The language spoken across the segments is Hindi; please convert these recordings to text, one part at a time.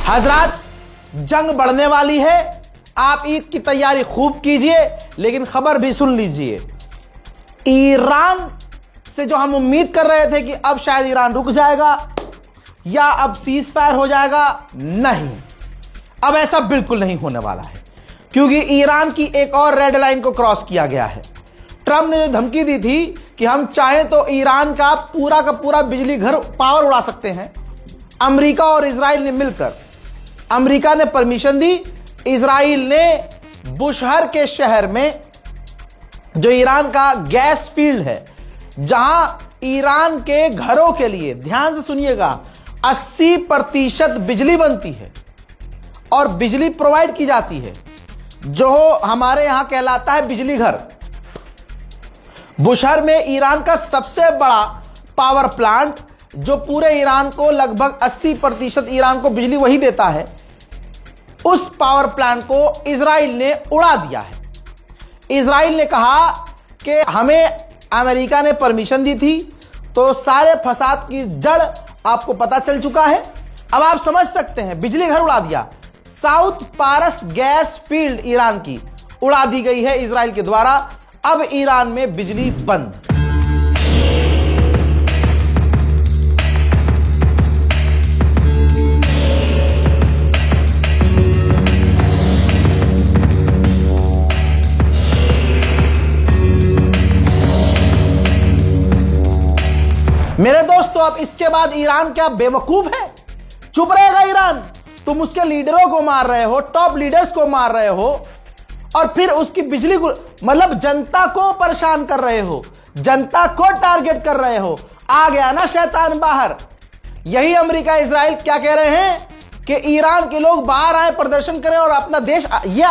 हजरात, जंग बढ़ने वाली है। आप ईद की तैयारी खूब कीजिए, लेकिन खबर भी सुन लीजिए। ईरान से जो हम उम्मीद कर रहे थे कि अब शायद ईरान रुक जाएगा या अब सीज फायर हो जाएगा, नहीं, अब ऐसा बिल्कुल नहीं होने वाला है, क्योंकि ईरान की एक और रेड लाइन को क्रॉस किया गया है। ट्रंप ने जो धमकी दी थी कि हम चाहें तो ईरान का पूरा बिजली घर पावर उड़ा सकते हैं, अमेरिका और इजराइल ने मिलकर, अमेरिका ने परमिशन दी, इजराइल ने बुशहर के शहर में जो ईरान का गैस फील्ड है, जहां ईरान के घरों के लिए, ध्यान से सुनिएगा, 80% बिजली बनती है और बिजली प्रोवाइड की जाती है, जो हमारे यहां कहलाता है बिजली घर। बुशहर में ईरान का सबसे बड़ा पावर प्लांट, जो पूरे ईरान को लगभग 80% ईरान को बिजली वही देता है, उस पावर प्लांट को इजराइल ने उड़ा दिया है। इजराइल ने कहा कि हमें अमेरिका ने परमिशन दी थी, तो सारे फसाद की जड़ आपको पता चल चुका है। अब आप समझ सकते हैं, बिजली घर उड़ा दिया। साउथ पारस गैस फील्ड ईरान की उड़ा दी गई है इजराइल के द्वारा। अब ईरान में बिजली बंद। मेरे दोस्तों, अब इसके बाद ईरान क्या बेवकूफ है? चुप रहेगा ईरान? तुम उसके लीडरों को मार रहे हो, टॉप लीडर्स को मार रहे हो, और फिर उसकी बिजली को, मतलब जनता को परेशान कर रहे हो, जनता को टारगेट कर रहे हो। आ गया ना शैतान बाहर। यही अमेरिका इजराइल क्या कह रहे हैं कि ईरान के लोग बाहर आए, प्रदर्शन करें और अपना देश, ये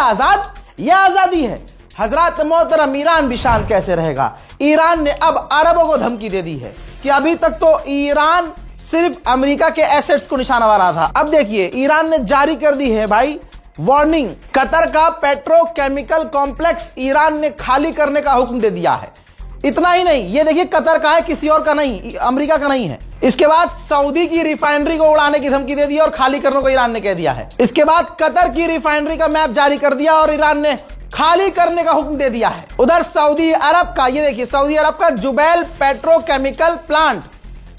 आजादी है। हजरत मोहतरम, ईरान भी शांत कैसे रहेगा? ईरान ने अब अरबों को धमकी दे दी है कि अभी तक तो ईरान सिर्फ अमेरिका के एसेट्स को निशाना बना रहा था। अब देखिए, ईरान ने जारी कर दी है भाई वार्निंग। कतर का पेट्रोकेमिकल कॉम्प्लेक्स ईरान ने खाली करने का हुक्म दे दिया है। इतना ही नहीं, ये देखिए कतर का है, किसी और का नहीं, अमेरिका का नहीं है। इसके बाद सऊदी की रिफाइनरी को उड़ाने की धमकी दे दी और खाली करने को ईरान ने कह दिया है। इसके बाद कतर की रिफाइनरी का मैप जारी कर दिया और ईरान ने खाली करने का हुक्म दे दिया है। उधर सऊदी अरब का, ये देखिए, सऊदी अरब का जुबैल पेट्रोकेमिकल प्लांट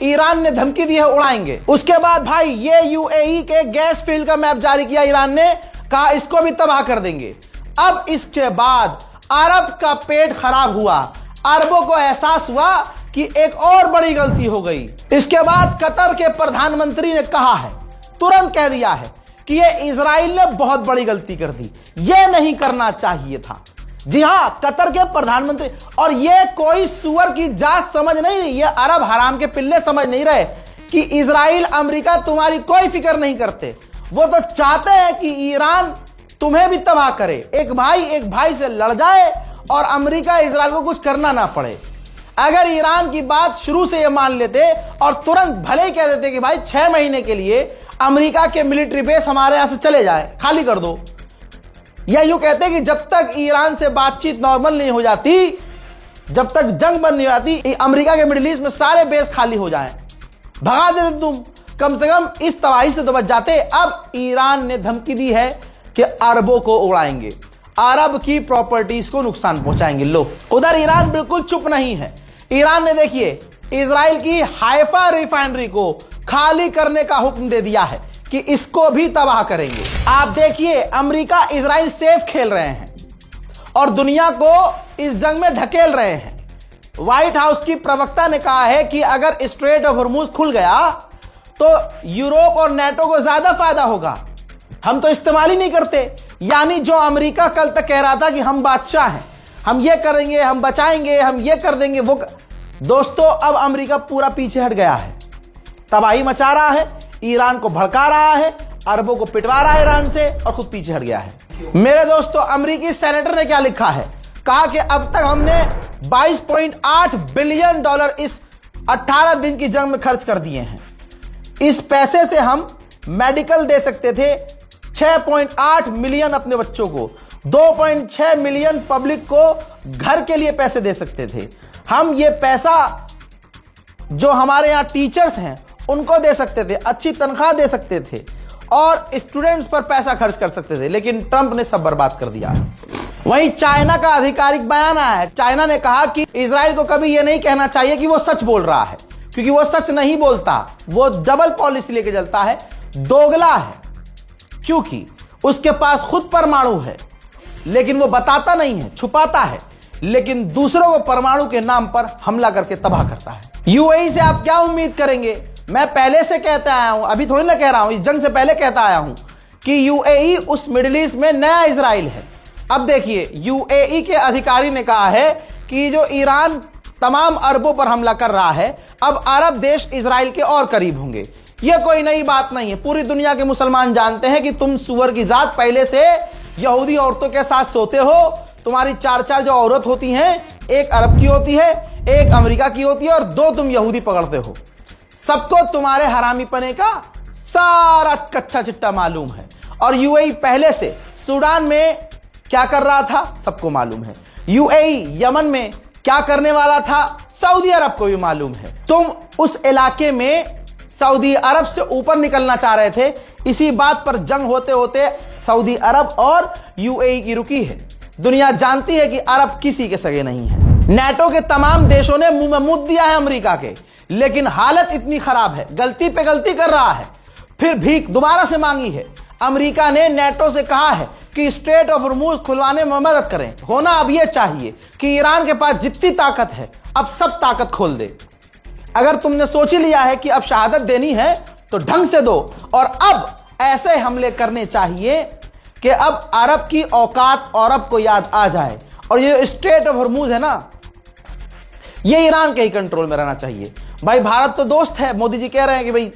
ईरान ने धमकी दी है, उड़ाएंगे। उसके बाद भाई ये यूएई के गैस फील्ड का मैप जारी किया ईरान ने, कहा इसको भी तबाह कर देंगे। अब इसके बाद अरब का पेट खराब हुआ, अरबों को एहसास हुआ कि एक और बड़ी गलती हो गई। इसके बाद कतर के प्रधानमंत्री ने कहा है, तुरंत कह दिया है कि ये इजराइल ने बहुत बड़ी गलती कर दी, ये नहीं करना चाहिए था। जी हां, कतर के प्रधानमंत्री, और ये कोई सुअर की जात समझ नहीं रही, ये अरब हराम के पिल्ले समझ नहीं रहे कि इजराइल अमेरिका तुम्हारी कोई फिक्र नहीं करते। वो तो चाहते हैं कि ईरान तुम्हें भी तबाह करे, एक भाई से लड़ जाए और अमेरिका इजराइल को कुछ करना ना पड़े। अगर ईरान की बात शुरू से ये मान लेते और तुरंत भले ही कह देते कि भाई 6 महीने के लिए अमेरिका के मिलिट्री बेस हमारे यहां से चले जाए, खाली कर दो, या यूं कहते कि जब तक ईरान से बातचीत नॉर्मल नहीं हो जाती, जब तक जंग बंद नहीं हो जाती, अमेरिका के मिडिल ईस्ट में सारे बेस खाली हो जाएं, भगा देते तुम, कम से कम इस तबाही से तो बच जाते। अब ईरान ने धमकी दी है कि अरबों को उड़ाएंगे, अरब की प्रॉपर्टीज को नुकसान पहुंचाएंगे। लो, उधर ईरान बिल्कुल चुप नहीं है। ईरान ने देखिए इजराइल की हाइफा रिफाइनरी को खाली करने का हुक्म दे दिया है कि इसको भी तबाह करेंगे। आप देखिए, अमेरिका इजराइल सेफ खेल रहे हैं और दुनिया को इस जंग में ढकेल रहे हैं। व्हाइट हाउस की प्रवक्ता ने कहा है कि अगर स्ट्रेट ऑफ हॉर्मुज खुल गया तो यूरोप और नेटो को ज्यादा फायदा होगा, हम तो इस्तेमाल ही नहीं करते। यानी जो अमेरिका कल तक कह रहा था कि हम बादशाह हैं, हम ये करेंगे, हम बचाएंगे, हम ये कर देंगे, वो दोस्तों अब अमेरिका पूरा पीछे हट गया है, तबाही मचा रहा है, ईरान को भड़का रहा है, अरबों को पिटवा रहा है ईरान से, और खुद पीछे हट गया है। मेरे दोस्तों, अमेरिकी सेनेटर ने क्या लिखा है? कहा कि अब तक हमने $22.8 बिलियन इस 18 दिन की जंग में खर्च कर दिए हैं। इस पैसे से हम मेडिकल दे सकते थे 6.8 मिलियन अपने बच्चों को, 2.6 मिलियन पब्लिक को घर के लिए पैसे दे सकते थे। हम ये पैसा जो हमारे यहां टीचर्स हैं उनको दे सकते थे, अच्छी तनख्वाह दे सकते थे, और स्टूडेंट्स पर पैसा खर्च कर सकते थे, लेकिन ट्रंप ने सब बर्बाद कर दिया। वहीं चाइना का आधिकारिक बयान आया है। चाइना ने कहा कि इजराइल को कभी यह नहीं कहना चाहिए कि वो सच बोल रहा है, क्योंकि वो सच नहीं बोलता, वो डबल पॉलिसी लेके चलता है, दोगला है, क्योंकि उसके पास खुद परमाणु है लेकिन वो बताता नहीं है, छुपाता है, लेकिन दूसरों को परमाणु के नाम पर हमला करके तबाह करता है। यूएई से आप क्या उम्मीद करेंगे? मैं पहले से कहते आया हूं, अभी थोड़ी ना कह रहा हूं, इस जंग से पहले कहता आया हूं कि यूएई उस मिडिल ईस्ट में नया इजराइल है। अब देखिए, यूएई के अधिकारी ने कहा है कि जो ईरान तमाम अरबों पर हमला कर रहा है, अब अरब देश इजराइल के और करीब होंगे। यह कोई नई बात नहीं है, पूरी दुनिया के मुसलमान जानते हैं कि तुम सुअर की जात पहले से यहूदी औरतों के साथ सोते हो। तुम्हारी चार जो औरत होती हैं, एक अरब की होती है, एक अमेरिका की होती है और दो तुम यहूदी पकड़ते हो। सबको तुम्हारे हरामीपने का सारा कच्चा चिट्टा मालूम है। और यूएई पहले से सूडान में क्या कर रहा था सबको मालूम है। यूएई यमन में क्या करने वाला था सऊदी अरब को भी मालूम है। तुम उस इलाके में सऊदी अरब से ऊपर निकलना चाह रहे थे, इसी बात पर जंग होते होते सऊदी अरब और यूएई की रुकी है। दुनिया जानती है कि अरब किसी के सगे नहीं है। नेटो के तमाम देशों ने मुंह में मुद्द दिया है अमेरिका के, लेकिन हालत इतनी खराब है, गलती पे गलती कर रहा है, फिर भीख दोबारा से मांगी है। अमेरिका ने नेटो से कहा है कि स्ट्रेट ऑफ हॉर्मुज खुलवाने में मदद करें। होना अब यह चाहिए कि ईरान के पास जितनी ताकत है अब सब ताकत खोल दे। अगर तुमने सोच ही लिया है कि अब शहादत देनी है तो ढंग से दो, और अब ऐसे हमले करने चाहिए कि अब अरब की औकात अरब को याद आ जाए। और ये स्ट्रेट ऑफ हॉर्मुज है ना, ये ईरान के ही कंट्रोल में रहना चाहिए। भाई भारत तो दोस्त है, मोदी जी कह रहे हैं कि भाई,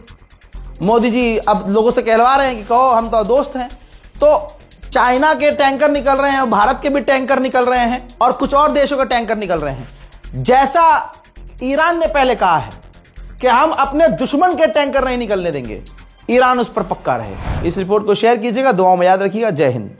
मोदी जी अब लोगों से कहलवा रहे हैं कि कहो हम तो दोस्त हैं। तो चाइना के टैंकर निकल रहे हैं, भारत के भी टैंकर निकल रहे हैं और कुछ और देशों के टैंकर निकल रहे हैं। जैसा ईरान ने पहले कहा है कि हम अपने दुश्मन के टैंकर नहीं निकलने देंगे, ईरान उस पर पक्का रहे। इस रिपोर्ट को शेयर कीजिएगा, दुआओं में याद रखिएगा। जय हिंद।